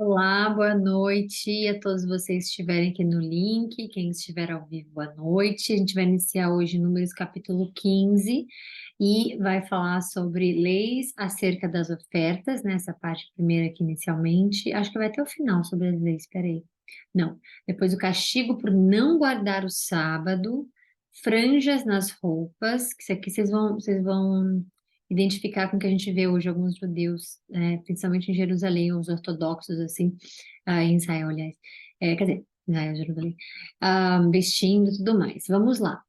Olá, boa noite a todos vocês que estiverem aqui no link, quem estiver ao vivo, boa noite. A gente vai iniciar hoje Números capítulo 15 e vai falar sobre leis acerca das ofertas, né? Essa parte primeira aqui inicialmente. Acho que vai até o final sobre as leis, peraí. Não, depois o castigo por não guardar o sábado, franjas nas roupas, que isso aqui vocês vão identificar com o que a gente vê hoje alguns judeus, principalmente em Jerusalém, os ortodoxos, assim, em Israel, aliás, quer dizer, Israel, Jerusalém, vestindo e tudo mais. Vamos lá,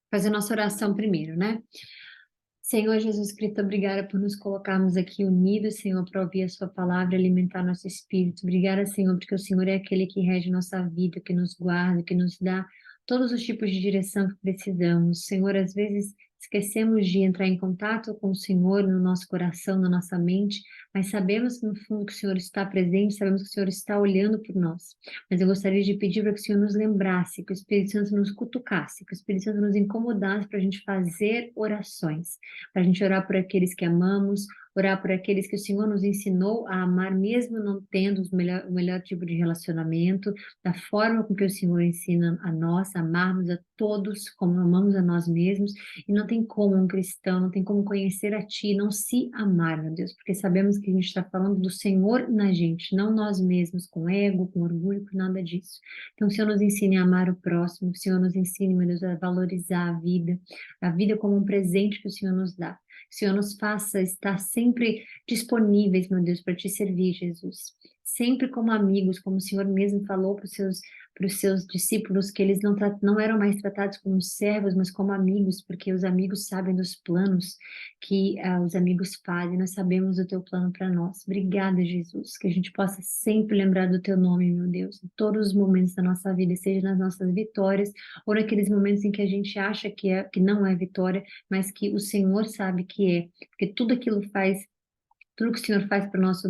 fazer nossa oração primeiro, né? Senhor Jesus Cristo, obrigada por nos colocarmos aqui unidos, Senhor, para ouvir a Sua palavra e alimentar nosso espírito. Obrigada, Senhor, porque o Senhor é aquele que rege nossa vida, que nos guarda, que nos dá todos os tipos de direção que precisamos. Senhor, às vezes esquecemos de entrar em contato com o Senhor no nosso coração, na nossa mente, mas sabemos no fundo que o Senhor está presente, sabemos que o Senhor está olhando por nós. Mas eu gostaria de pedir para que o Senhor nos lembrasse, que o Espírito Santo nos cutucasse, que o Espírito Santo nos incomodasse para a gente fazer orações, para a gente orar por aqueles que amamos, orar por aqueles que o Senhor nos ensinou a amar, mesmo não tendo o melhor tipo de relacionamento, da forma com que o Senhor ensina a nós, amarmos a todos como amamos a nós mesmos, e não tem como um cristão, não tem como conhecer a Ti, não se amar, meu Deus, porque sabemos que a gente está falando do Senhor na gente, não nós mesmos, com ego, com orgulho, com nada disso. Então, o Senhor nos ensine a amar o próximo, o Senhor nos ensine, meu Deus, a valorizar a vida como um presente que o Senhor nos dá. Que o Senhor nos faça estar sempre disponíveis, meu Deus, para te servir, Jesus. Sempre como amigos, como o Senhor mesmo falou para os seus discípulos, que eles não eram mais tratados como servos, mas como amigos, porque os amigos sabem dos planos que os amigos fazem, nós sabemos do teu plano para nós. Obrigada, Jesus, que a gente possa sempre lembrar do teu nome, meu Deus, em todos os momentos da nossa vida, seja nas nossas vitórias ou naqueles momentos em que a gente acha que não é vitória, mas que o Senhor sabe que é, porque tudo que o Senhor faz para o nosso,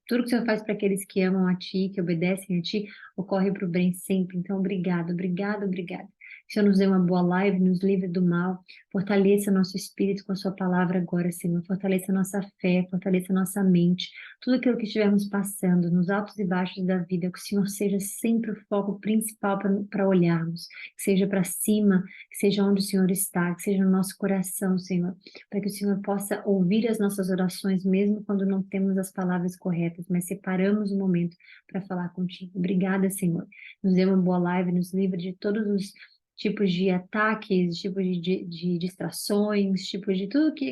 tudo que o Senhor faz para aqueles que amam a Ti, que obedecem a Ti, ocorre para o bem sempre. Então, obrigado, obrigado, obrigado. Que o Senhor nos dê uma boa live, nos livre do mal, fortaleça nosso espírito com a Sua palavra agora, Senhor. Fortaleça nossa fé, fortaleça nossa mente. Tudo aquilo que estivermos passando, nos altos e baixos da vida, que o Senhor seja sempre o foco principal para olharmos. Que seja para cima, que seja onde o Senhor está, que seja no nosso coração, Senhor, para que o Senhor possa ouvir as nossas orações, mesmo quando não temos as palavras corretas, mas separamos o momento para falar contigo. Obrigada, Senhor. Nos dê uma boa live, nos livre de todos os tipos de ataques, tipos de distrações, tipos de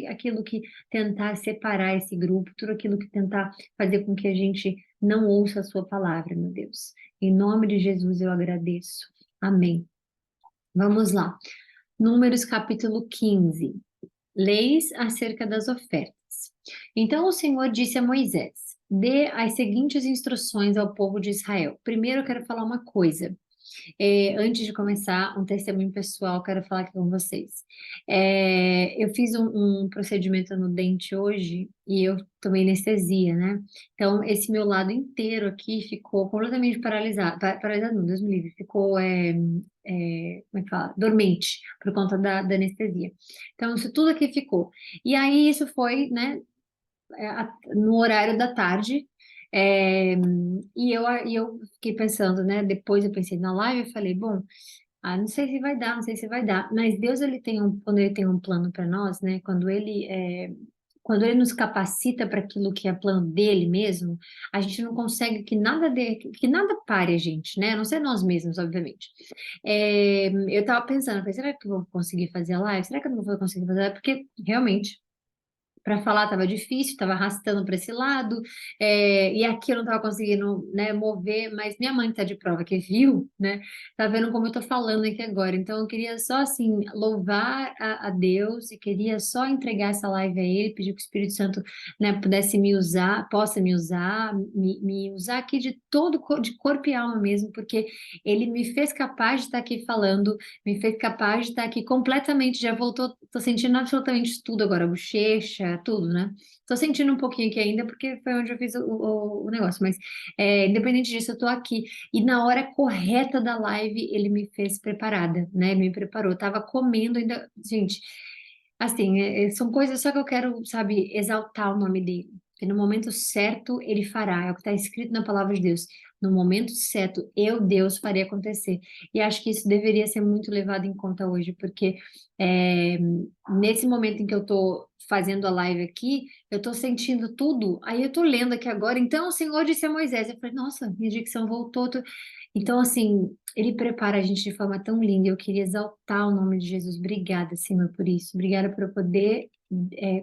aquilo que tentar separar esse grupo, tudo aquilo que tentar fazer com que a gente não ouça a sua palavra, meu Deus. Em nome de Jesus eu agradeço. Amém. Vamos lá. Números capítulo 15. Leis acerca das ofertas. Então o Senhor disse a Moisés: dê as seguintes instruções ao povo de Israel. Primeiro, eu quero falar uma coisa. Antes de começar, um testemunho pessoal, quero falar aqui com vocês. Eu fiz um procedimento no dente hoje e eu tomei anestesia, né? Então, esse meu lado inteiro aqui ficou completamente paralisado. Paralisado não, Deus me livre. Ficou, como é que fala? Dormente, por conta da anestesia. Então, isso tudo aqui ficou. E aí, isso foi, né? No horário da tarde. é, e eu fiquei pensando, né? Depois eu pensei na live, eu falei, bom, não sei se vai dar, não sei se vai dar. Mas Deus, quando ele tem um plano para nós, né? Quando ele nos capacita para aquilo que é plano dele mesmo, a gente não consegue que nada pare a gente, né? A não ser nós mesmos, obviamente. Eu tava pensando, falei, será que eu vou conseguir fazer a live? Será que eu não vou conseguir fazer a live? Porque realmente para falar estava difícil, estava arrastando para esse lado, e aqui eu não estava conseguindo, né, mover, mas minha mãe está de prova que viu, né, tá vendo como eu estou falando aqui agora. Então eu queria só assim louvar a Deus e queria só entregar essa live a Ele, pedir que o Espírito Santo, né, pudesse me usar, possa me usar, me usar aqui de corpo e alma mesmo, porque Ele me fez capaz de estar aqui falando, me fez capaz de estar aqui completamente, já voltou, tô sentindo absolutamente tudo agora, bochecha, tudo, né? Tô sentindo um pouquinho aqui ainda, porque foi onde eu fiz o negócio, mas independente disso, eu tô aqui. E na hora correta da live, ele me fez preparada, né? Me preparou. Eu tava comendo ainda, gente, assim, são coisas só que eu quero, sabe, exaltar o nome dele. que no momento certo ele fará, é o que está escrito na palavra de Deus. No momento certo, eu, Deus, farei acontecer. E acho que isso deveria ser muito levado em conta hoje, porque é, nesse momento em que eu estou fazendo a live aqui, eu estou sentindo tudo, aí eu estou lendo aqui agora, então o Senhor disse a Moisés, eu falei, nossa, minha dicção voltou. Então, assim, ele prepara a gente de forma tão linda, eu queria exaltar o nome de Jesus. Obrigada, Senhor, por isso. Obrigada por eu poder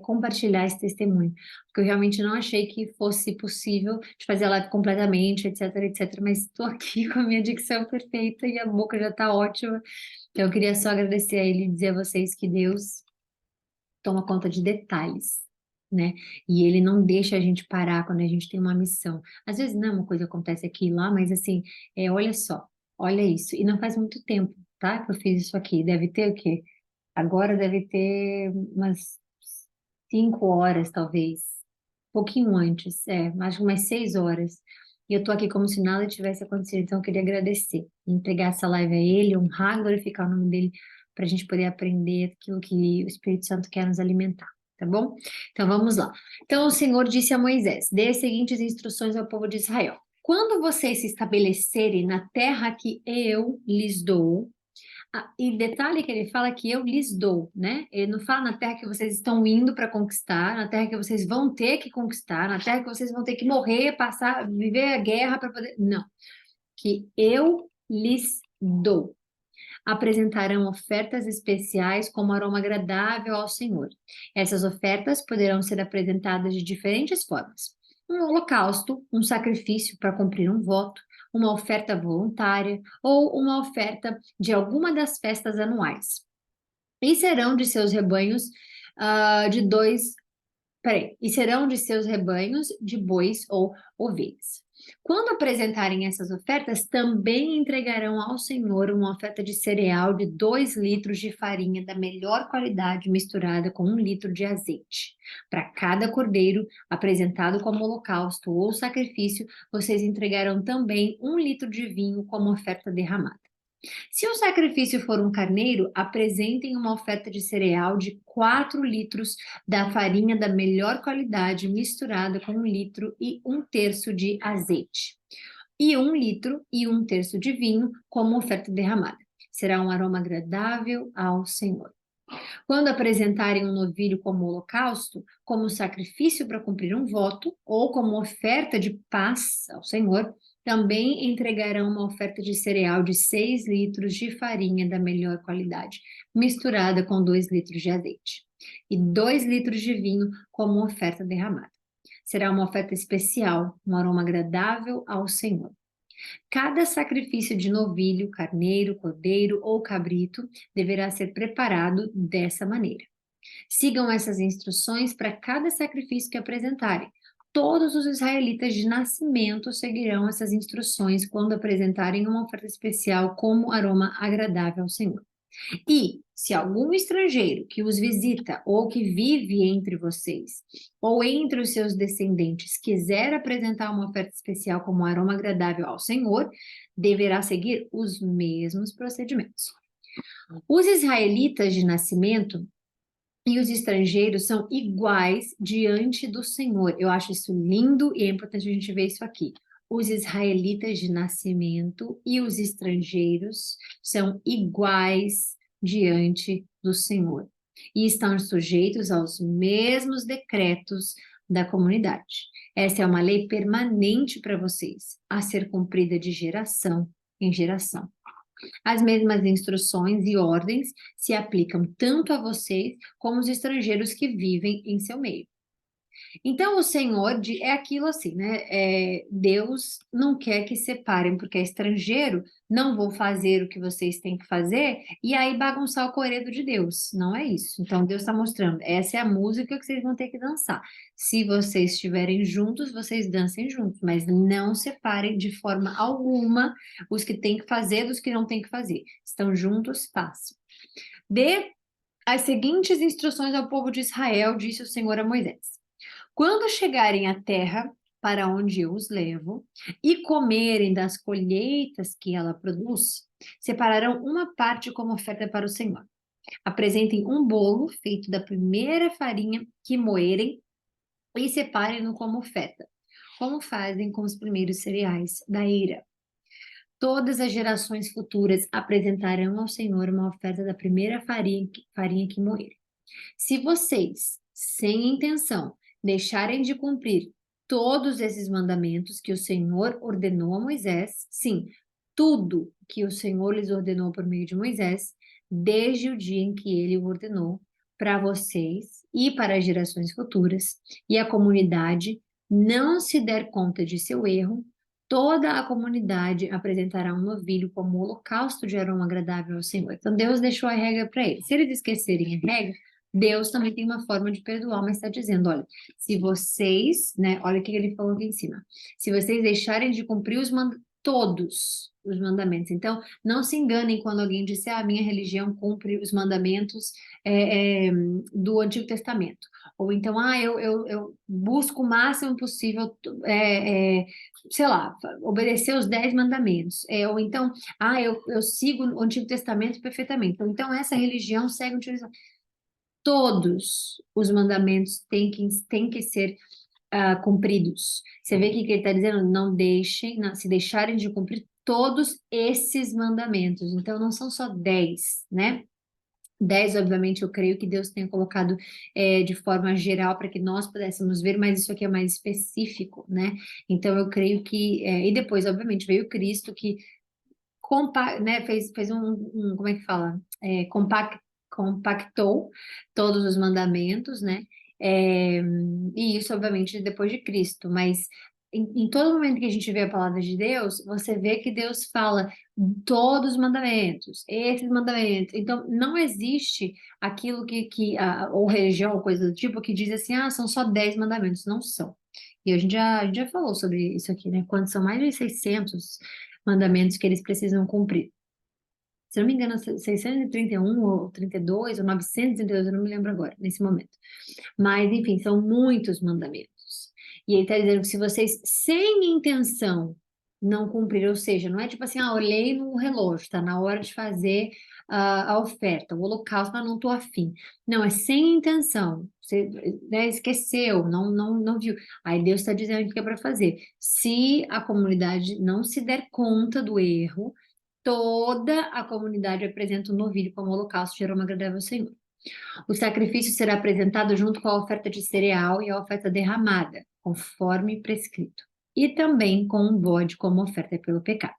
compartilhar esse testemunho, porque eu realmente não achei que fosse possível de fazer a live completamente, etc, etc, mas estou aqui com a minha dicção perfeita e a boca já está ótima, então eu queria só agradecer a ele e dizer a vocês que Deus toma conta de detalhes, né? E ele não deixa a gente parar quando a gente tem uma missão. Às vezes, não, uma coisa acontece aqui e lá, mas assim, olha só, olha isso. E não faz muito tempo, tá? Que eu fiz isso aqui. Deve ter o quê? Agora deve ter umas 5 horas, talvez. Um pouquinho antes, acho que umas 6 horas. E eu tô aqui como se nada tivesse acontecido, então eu queria agradecer, entregar essa live a ele, honrar, glorificar o nome dele, para a gente poder aprender aquilo que o Espírito Santo quer nos alimentar, tá bom? Então vamos lá. Então o Senhor disse a Moisés: dê as seguintes instruções ao povo de Israel. Quando vocês se estabelecerem na terra que eu lhes dou, e detalhe que ele fala que eu lhes dou, né? Ele não fala na terra que vocês estão indo para conquistar, na terra que vocês vão ter que conquistar, na terra que vocês vão ter que morrer, passar, viver a guerra para poder. Não. Que eu lhes dou. Apresentarão ofertas especiais como aroma agradável ao Senhor. Essas ofertas poderão ser apresentadas de diferentes formas: um holocausto, um sacrifício para cumprir um voto, uma oferta voluntária ou uma oferta de alguma das festas anuais. E serão de seus rebanhos de dois. Peraí, e serão de seus rebanhos de bois ou ovelhas. Quando apresentarem essas ofertas, também entregarão ao Senhor uma oferta de cereal de 2 litros de farinha da melhor qualidade misturada com 1 litro de azeite. Para cada cordeiro apresentado como holocausto ou sacrifício, vocês entregarão também 1 litro de vinho como oferta derramada. Se o sacrifício for um carneiro, apresentem uma oferta de cereal de 4 litros da farinha da melhor qualidade, misturada com 1 litro e 1/3 de azeite, e 1 litro e 1/3 de vinho como oferta derramada. Será um aroma agradável ao Senhor. Quando apresentarem um novilho como holocausto, como sacrifício para cumprir um voto, ou como oferta de paz ao Senhor, também entregarão uma oferta de cereal de 6 litros de farinha da melhor qualidade, misturada com 2 litros de azeite, e 2 litros de vinho como oferta derramada. Será uma oferta especial, um aroma agradável ao Senhor. Cada sacrifício de novilho, carneiro, cordeiro ou cabrito deverá ser preparado dessa maneira. Sigam essas instruções para cada sacrifício que apresentarem. Todos os israelitas de nascimento seguirão essas instruções quando apresentarem uma oferta especial como aroma agradável ao Senhor. E se algum estrangeiro que os visita ou que vive entre vocês ou entre os seus descendentes quiser apresentar uma oferta especial como aroma agradável ao Senhor, deverá seguir os mesmos procedimentos. Os israelitas de nascimento e os estrangeiros são iguais diante do Senhor. Eu acho isso lindo e é importante a gente ver isso aqui. Os israelitas de nascimento e os estrangeiros são iguais diante do Senhor e estão sujeitos aos mesmos decretos da comunidade. Essa é uma lei permanente para vocês, a ser cumprida de geração em geração. As mesmas instruções e ordens se aplicam tanto a vocês como os estrangeiros que vivem em seu meio. Então, o Senhor é aquilo assim, né? Deus não quer que separem, porque é estrangeiro, não vou fazer o que vocês têm que fazer, e aí bagunçar o coreto de Deus. Não é isso. Então, Deus está mostrando, essa é a música que vocês vão ter que dançar. Se vocês estiverem juntos, vocês dancem juntos, mas não separem de forma alguma os que têm que fazer dos que não têm que fazer. Estão juntos, façam. Dê as seguintes instruções ao povo de Israel, disse o Senhor a Moisés. Quando chegarem à terra para onde eu os levo e comerem das colheitas que ela produz, separarão uma parte como oferta para o Senhor. Apresentem um bolo feito da primeira farinha que moerem e separem-no como oferta, como fazem com os primeiros cereais da eira. Todas as gerações futuras apresentarão ao Senhor uma oferta da primeira farinha que moer. Se vocês, sem intenção, deixarem de cumprir todos esses mandamentos que o Senhor ordenou a Moisés, sim, tudo que o Senhor lhes ordenou por meio de Moisés, desde o dia em que ele o ordenou para vocês e para as gerações futuras, e a comunidade não se der conta de seu erro, toda a comunidade apresentará um novilho como holocausto de aroma agradável ao Senhor. Então Deus deixou a regra para eles. Se eles esquecerem a regra, Deus também tem uma forma de perdoar, mas está dizendo, olha, se vocês, né, olha o que ele falou aqui em cima, se vocês deixarem de cumprir todos os mandamentos, então não se enganem quando alguém disser, a minha religião cumpre os mandamentos do Antigo Testamento, ou então, eu busco o máximo possível, sei lá, obedecer os 10 mandamentos, ou então, eu sigo o Antigo Testamento perfeitamente, então essa religião segue o Antigo Testamento. Todos os mandamentos têm que ser cumpridos. Você vê que ele está dizendo, não deixem, se deixarem de cumprir todos esses mandamentos. Então, não são só 10, né? 10, obviamente, eu creio que Deus tenha colocado de forma geral para que nós pudéssemos ver, mas isso aqui é mais específico, né? Então, eu creio que... e depois, obviamente, veio Cristo que né, fez como é que fala? Compactou todos os mandamentos, né? É, e isso, obviamente, depois de Cristo, mas em todo momento que a gente vê a palavra de Deus, você vê que Deus fala todos os mandamentos, esses mandamentos. Então, não existe aquilo ou religião, ou coisa do tipo, que diz assim, são só 10 mandamentos. Não são. E a gente já falou sobre isso aqui, né? Quando são mais de 600 mandamentos que eles precisam cumprir. Se eu não me engano, 631 ou 32 ou 932, eu não me lembro agora, nesse momento. Mas, enfim, são muitos mandamentos. E ele está dizendo que se vocês, sem intenção, não cumprir, ou seja, não é tipo assim, olhei no relógio, está na hora de fazer a oferta, o holocausto, mas não estou afim. Não, é sem intenção. Você, né, esqueceu, não viu. Aí Deus está dizendo o que é para fazer. Se a comunidade não se der conta do erro, toda a comunidade apresenta um novilho como holocausto de aroma agradável ao Senhor. O sacrifício será apresentado junto com a oferta de cereal e a oferta derramada, conforme prescrito, e também com um bode como oferta pelo pecado.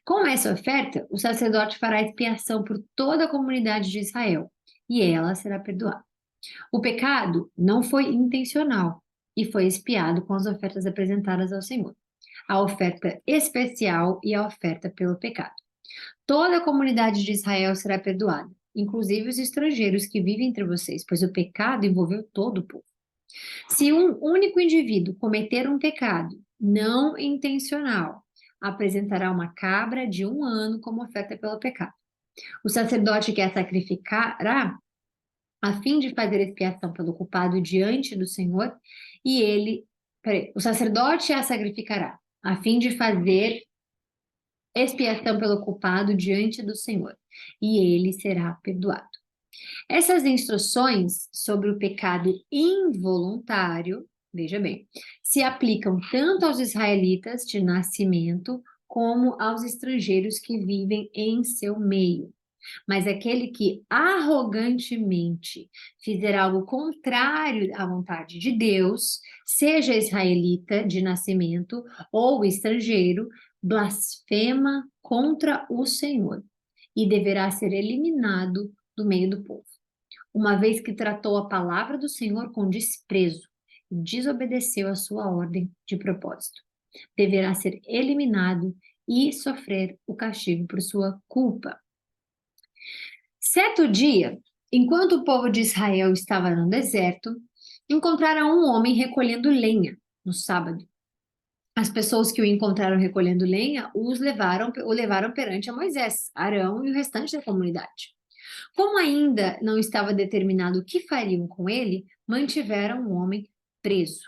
Com essa oferta, o sacerdote fará expiação por toda a comunidade de Israel, e ela será perdoada. O pecado não foi intencional e foi expiado com as ofertas apresentadas ao Senhor, a oferta especial e a oferta pelo pecado. Toda a comunidade de Israel será perdoada, inclusive os estrangeiros que vivem entre vocês, pois o pecado envolveu todo o povo. Se um único indivíduo cometer um pecado não intencional, apresentará uma cabra de 1 ano como oferta pelo pecado. O sacerdote que a sacrificará, a fim de fazer expiação pelo culpado diante do Senhor, o sacerdote a sacrificará, a fim de fazer expiação pelo culpado diante do Senhor, e ele será perdoado. Essas instruções sobre o pecado involuntário, veja bem, se aplicam tanto aos israelitas de nascimento como aos estrangeiros que vivem em seu meio. Mas aquele que arrogantemente fizer algo contrário à vontade de Deus, seja israelita de nascimento ou estrangeiro, blasfema contra o Senhor e deverá ser eliminado do meio do povo, uma vez que tratou a palavra do Senhor com desprezo e desobedeceu a sua ordem de propósito. Deverá ser eliminado e sofrer o castigo por sua culpa. Certo dia, enquanto o povo de Israel estava no deserto, encontraram um homem recolhendo lenha no sábado. As pessoas que o encontraram recolhendo lenha o levaram perante a Moisés, Arão e o restante da comunidade. Como ainda não estava determinado o que fariam com ele, mantiveram o homem preso.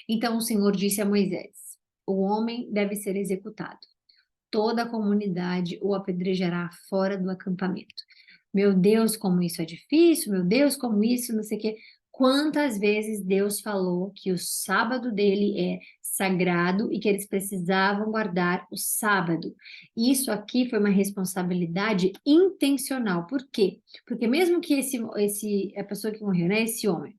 Então o Senhor disse a Moisés: o homem deve ser executado. Toda a comunidade o apedrejará fora do acampamento. Meu Deus, como isso é difícil, meu Deus, como isso, não sei o quê. Quantas vezes Deus falou que o sábado dele é sagrado e que eles precisavam guardar o sábado? Isso aqui foi uma responsabilidade intencional. Por quê? Porque mesmo que a pessoa que morreu, né, esse homem,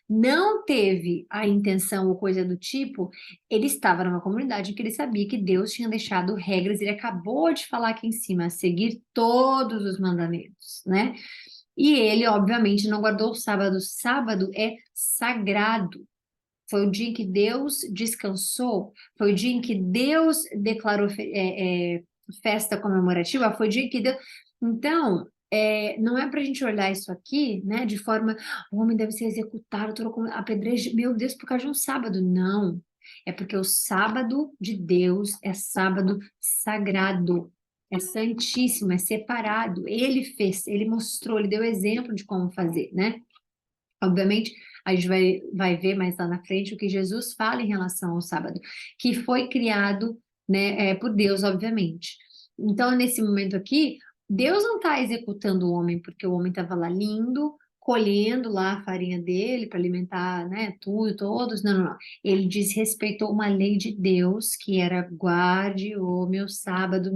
não teve a intenção ou coisa do tipo, ele estava numa comunidade em que ele sabia que Deus tinha deixado regras, ele acabou de falar aqui em cima, seguir todos os mandamentos, né? E ele, obviamente, não guardou o sábado. Sábado é sagrado. Foi o dia em que Deus descansou, foi o dia em que Deus declarou festa comemorativa, foi o dia em que Deus. Então, não é para a gente olhar isso aqui, né, de forma, o homem deve ser executado, apedrejo, meu Deus, por causa de um sábado. Não. É porque o sábado de Deus é sábado sagrado, é santíssimo, é separado. Ele fez, ele mostrou, ele deu exemplo de como fazer, né? Obviamente, a gente vai ver mais lá na frente o que Jesus fala em relação ao sábado, que foi criado, né, por Deus, obviamente. Então, nesse momento aqui, Deus não está executando o homem porque o homem estava lá lindo, colhendo lá a farinha dele para alimentar, né, tudo, todos. Não, não, não. Ele desrespeitou uma lei de Deus que era guarde o meu sábado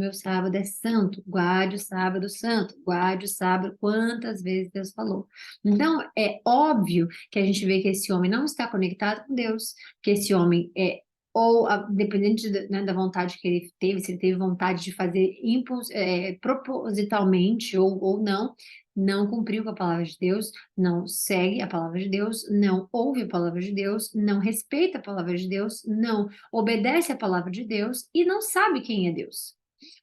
é santo, guarde o sábado santo, guarde o sábado. Quantas vezes Deus falou? Então, é óbvio que a gente vê que esse homem não está conectado com Deus, que esse homem dependente né, da vontade que ele teve, se ele teve vontade de fazer propositalmente ou não, não cumpriu com a palavra de Deus, não segue a palavra de Deus, não ouve a palavra de Deus, não respeita a palavra de Deus, não obedece a palavra de Deus e não sabe quem é Deus.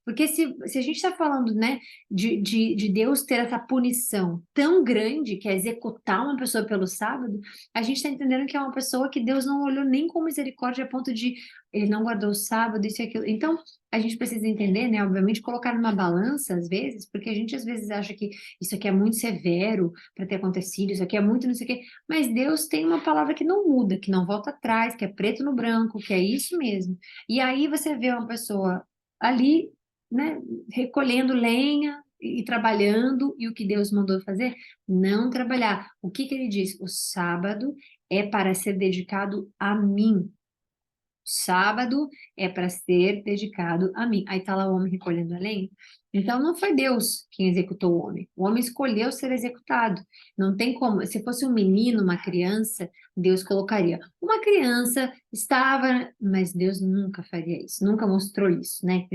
Porque se a gente está falando, né, de Deus ter essa punição tão grande, que é executar uma pessoa pelo sábado, a gente está entendendo que é uma pessoa que Deus não olhou nem com misericórdia a ponto de ele não guardou o sábado, isso e aquilo. Então, a gente precisa entender, né, obviamente, colocar numa balança às vezes, porque a gente às vezes acha que isso aqui é muito severo para ter acontecido, isso aqui é muito não sei o quê, mas Deus tem uma palavra que não muda, que não volta atrás, que é preto no branco, que é isso mesmo. E aí você vê uma pessoa ali, né, recolhendo lenha e trabalhando, e o que Deus mandou fazer? Não trabalhar. O que que ele diz? O sábado é para ser dedicado a mim. Sábado é para ser dedicado a mim. Aí está lá o homem recolhendo a lenha. Então não foi Deus quem executou o homem. O homem escolheu ser executado. Não tem como. Se fosse um menino, uma criança, Deus colocaria. Uma criança estava, mas Deus nunca faria isso. Nunca mostrou isso, né?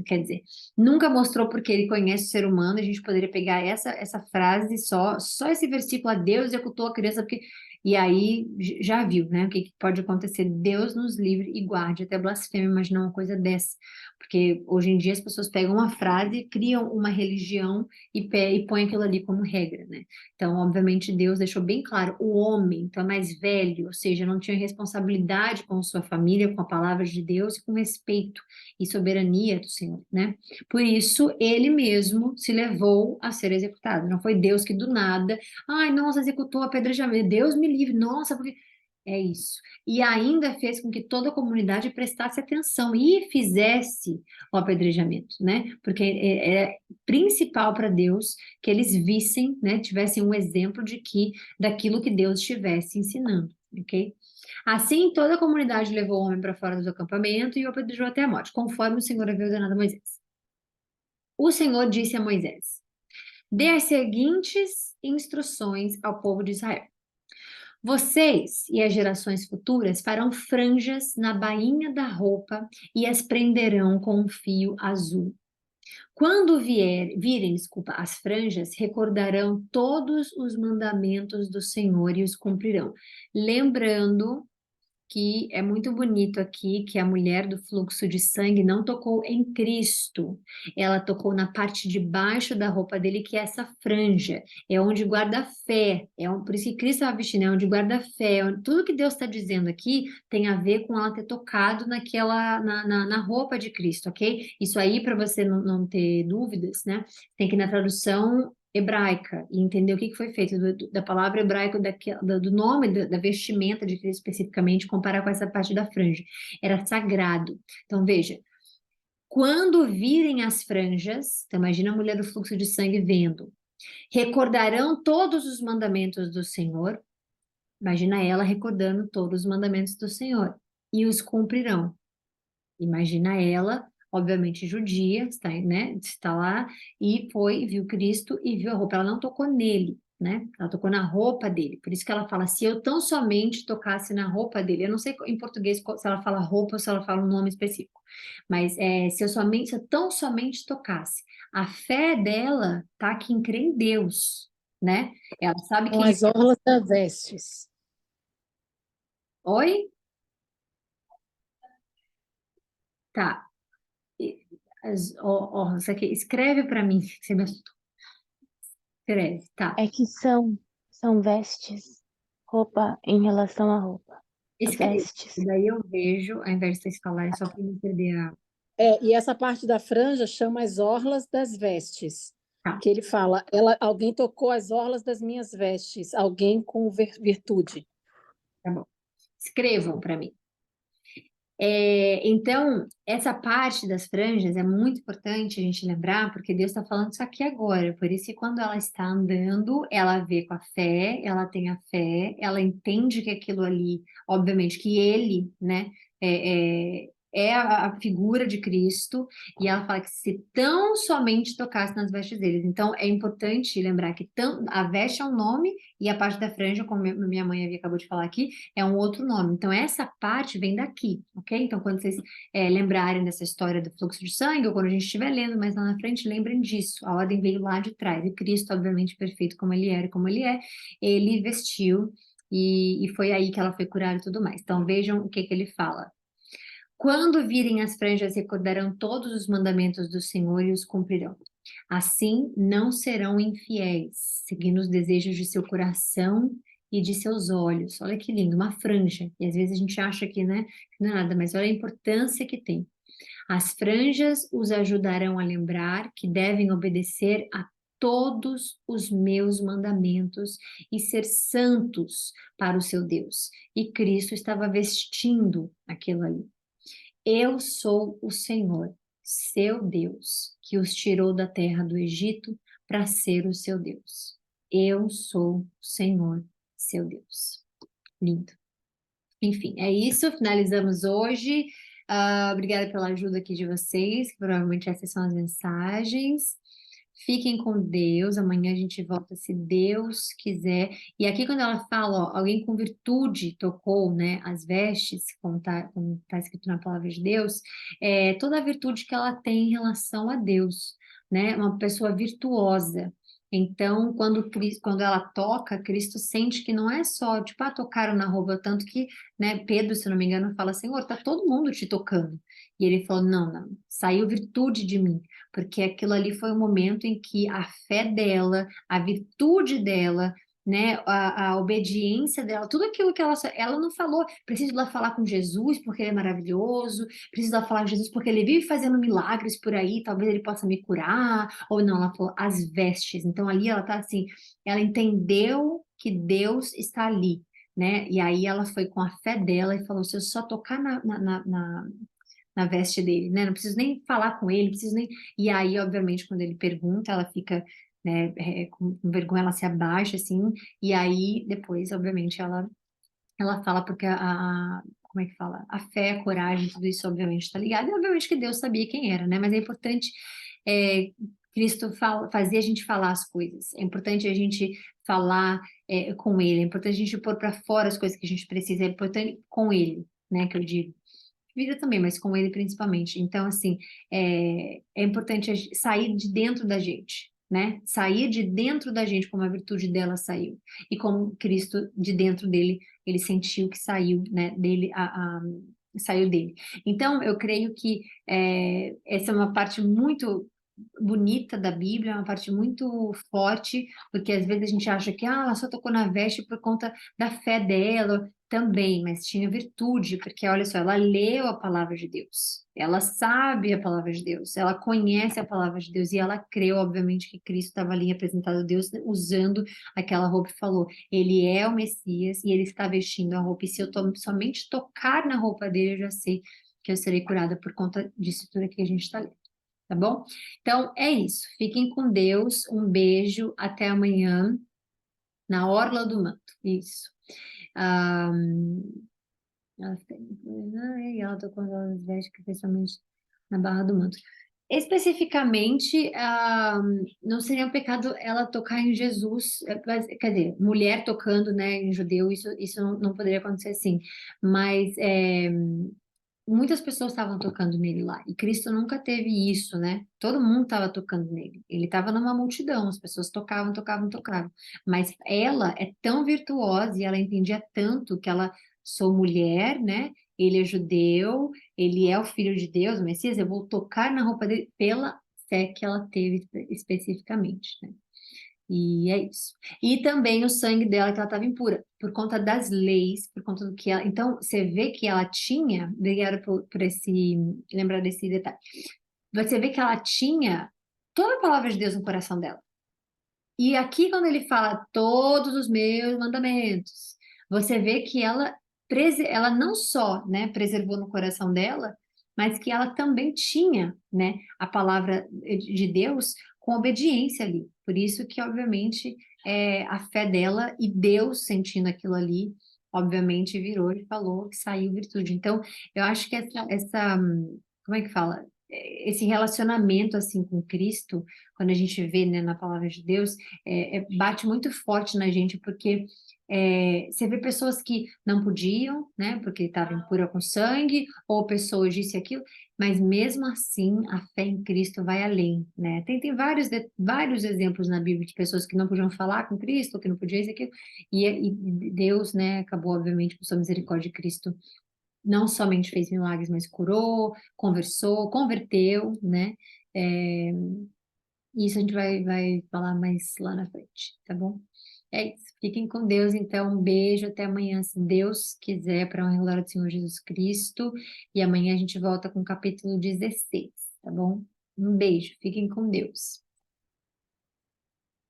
Quer dizer, nunca mostrou porque ele conhece o ser humano. A gente poderia pegar essa frase só esse versículo. A Deus executou a criança porque e aí já viu, né? O que pode acontecer? Deus nos livre e guarde até blasfêmia imaginar uma coisa dessa. Porque hoje em dia as pessoas pegam uma frase, criam uma religião e põem aquilo ali como regra, né? Então, obviamente, Deus deixou bem claro, o homem, então é mais velho, ou seja, não tinha responsabilidade com sua família, com a palavra de Deus e com respeito e soberania do Senhor, né? Por isso, ele mesmo se levou a ser executado. Não foi Deus que do nada ai, nossa, executou apedrejamento. Deus me livre, nossa, porque. É isso. E ainda fez com que toda a comunidade prestasse atenção e fizesse o apedrejamento, né? Porque é principal para Deus que eles vissem, né? Tivessem um exemplo daquilo que Deus estivesse ensinando, ok? Assim, toda a comunidade levou o homem para fora do acampamento e o apedrejou até a morte, conforme o Senhor havia ordenado a Moisés. O Senhor disse a Moisés: dê as seguintes instruções ao povo de Israel. Vocês e as gerações futuras farão franjas na bainha da roupa e as prenderão com um fio azul. Quando virem, desculpa, as franjas, recordarão todos os mandamentos do Senhor e os cumprirão. Lembrando que é muito bonito aqui que a mulher do fluxo de sangue não tocou em Cristo, ela tocou na parte de baixo da roupa dele, que é essa franja, é onde guarda a fé, por isso que Cristo estava vestindo, é onde guarda a fé, tudo que Deus está dizendo aqui tem a ver com ela ter tocado na roupa de Cristo, ok? Isso aí, para você não ter dúvidas, né? Tem que ir na tradução hebraica e entender o que foi feito da palavra hebraica, do nome da vestimenta de Cristo especificamente, comparar com essa parte da franja. Era sagrado. Então, veja, quando virem as franjas, então imagina a mulher do fluxo de sangue vendo, recordarão todos os mandamentos do Senhor, Imagina ela recordando todos os mandamentos do Senhor e os cumprirão. Imagina ela, obviamente judia, está, né, está lá e foi, viu Cristo e viu a roupa. Ela não tocou nele, né? Ela tocou na roupa dele. Por isso que ela fala, se eu tão somente tocasse na roupa dele, eu não sei em português se ela fala roupa ou se ela fala um nome específico, mas se eu tão somente tocasse. A fé dela tá aqui em crer em Deus, né? Ela sabe Com quem é. as orlas das vestes. Oi? Tá. E- isso aqui, escreve para mim, que você me assustou. Escreve, tá. É que são vestes, roupa em relação à roupa. As Escreve. vestes. E daí eu vejo, ao invés de vocês falarem, só para não perder a. E essa parte da franja chama as orlas das vestes. Tá, Que ele fala, alguém tocou as orlas das minhas vestes, alguém com virtude. tá bom. Escrevam para mim. Então, essa parte das franjas é muito importante a gente lembrar, porque Deus está falando isso aqui agora. Por isso que quando ela está andando, ela vê com a fé, ela tem a fé, ela entende que aquilo ali, obviamente, que ele, né, é a figura de Cristo, e ela fala que se tão somente tocasse nas vestes deles. Então, é importante lembrar que a veste é um nome, e a parte da franja, como minha mãe acabou de falar aqui, é um outro nome. Então, essa parte vem daqui, ok? Então, quando vocês lembrarem dessa história do fluxo de sangue, ou quando a gente estiver lendo mais lá na frente, lembrem disso. A ordem veio lá de trás. E Cristo, obviamente, perfeito como ele era, como ele é, ele vestiu e foi aí que ela foi curada e tudo mais. Então, vejam o que que ele fala. Quando virem as franjas, recordarão todos os mandamentos do Senhor e os cumprirão. Assim, não serão infiéis, seguindo os desejos de seu coração e de seus olhos. Olha que lindo, uma franja. E às vezes a gente acha que, né, que não é nada, mas olha a importância que tem. As franjas os ajudarão a lembrar que devem obedecer a todos os meus mandamentos e ser santos para o seu Deus. E Cristo estava vestindo aquilo ali. Eu sou o Senhor, seu Deus, que os tirou da terra do Egito para ser o seu Deus. Eu sou o Senhor, seu Deus. Lindo. Enfim, é isso. Finalizamos hoje. Obrigada pela ajuda aqui de vocês, que provavelmente essas são as mensagens. Fiquem com Deus. Amanhã a gente volta se Deus quiser. E aqui, quando ela fala, ó, alguém com virtude tocou, né, as vestes, como tá escrito na palavra de Deus, toda a virtude que ela tem em relação a Deus, né? Uma pessoa virtuosa. Então, quando ela toca, Cristo sente que não é só, tipo, tocaram na roupa, tanto que, né, Pedro, se não me engano, fala, Senhor, tá todo mundo te tocando. E ele falou, não, não, saiu virtude de mim, porque aquilo ali foi o momento em que a fé dela, a virtude dela, né, a obediência dela, tudo aquilo que ela não falou, preciso ir lá falar com Jesus porque ele é maravilhoso, preciso ir lá falar com Jesus porque ele vive fazendo milagres por aí, talvez ele possa me curar, ou não, ela falou as vestes, então ali ela tá assim, ela entendeu que Deus está ali, né, e aí ela foi com a fé dela e falou, se eu só tocar na veste dele, né? Não preciso nem falar com ele, não preciso nem. E aí, obviamente, quando ele pergunta, ela fica, né, com vergonha, ela se abaixa, assim, e aí, depois, obviamente, ela fala porque como é que fala? A fé, a coragem, tudo isso, obviamente, está ligado, e obviamente que Deus sabia quem era, né? Mas é importante. é, Cristo fazia a gente falar as coisas, é importante a gente falar com Ele, é importante a gente pôr para fora as coisas que a gente precisa, é importante com Ele, né, que eu digo vida também, mas com ele principalmente. Então, assim, é importante sair de dentro da gente, né? Sair de dentro da gente como a virtude dela saiu. E como Cristo, de dentro dele, ele sentiu que saiu, né? Dele, saiu dele. Então, eu creio que essa é uma parte muito bonita da Bíblia, é uma parte muito forte, porque às vezes a gente acha que ela só tocou na veste por conta da fé dela também, mas tinha virtude, porque olha só, ela leu a palavra de Deus, ela sabe a palavra de Deus, ela conhece a palavra de Deus e ela creu, obviamente, que Cristo estava ali representado a Deus usando aquela roupa e falou: Ele é o Messias e ele está vestindo a roupa, e se eu somente tocar na roupa dele, eu já sei que eu serei curada por conta disso tudo que a gente está lendo. Tá bom? Então é isso. Fiquem com Deus. Um beijo. Até amanhã na Orla do Manto. Isso. Ela, ela tocou as vestes, especialmente na barra do manto. Especificamente, não seria um pecado ela tocar em Jesus, quer dizer, mulher tocando, né, em judeu, isso não poderia acontecer assim, mas muitas pessoas estavam tocando nele lá, e Cristo nunca teve isso, né? Todo mundo estava tocando nele. Ele estava numa multidão, as pessoas tocavam, tocavam, tocavam. Mas ela é tão virtuosa e ela entendia tanto que ela sou mulher, né? Ele é judeu, ele é o filho de Deus, o Messias, eu vou tocar na roupa dele pela fé que ela teve especificamente, né? E é isso. E também o sangue dela, que ela estava impura, por conta das leis, por conta do que ela. Então, você vê que ela tinha, obrigada por lembrar desse detalhe. Você vê que ela tinha toda a palavra de Deus no coração dela. E aqui, quando ele fala todos os meus mandamentos, você vê que ela não só, né, preservou no coração dela, mas que ela também tinha, né, a palavra de Deus com obediência ali. Por isso que, obviamente, a fé dela e Deus sentindo aquilo ali, obviamente, virou e falou que saiu virtude. Então, eu acho que como é que fala? Esse relacionamento, assim, com Cristo, quando a gente vê, né, na palavra de Deus, bate muito forte na gente, porque você vê pessoas que não podiam, né, porque estavam impura com sangue, ou pessoas disso e aquilo, mas mesmo assim a fé em Cristo vai além, né? Tem vários exemplos na Bíblia de pessoas que não podiam falar com Cristo, que não podiam isso e aquilo, e Deus, né, acabou, obviamente, por sua misericórdia de Cristo, não somente fez milagres, mas curou, conversou, converteu, né? É, isso a gente vai falar mais lá na frente, tá bom? É isso. Fiquem com Deus, então. Um beijo, até amanhã, se Deus quiser, para honra e glória do Senhor Jesus Cristo. E amanhã a gente volta com o capítulo 16, tá bom? Um beijo, fiquem com Deus.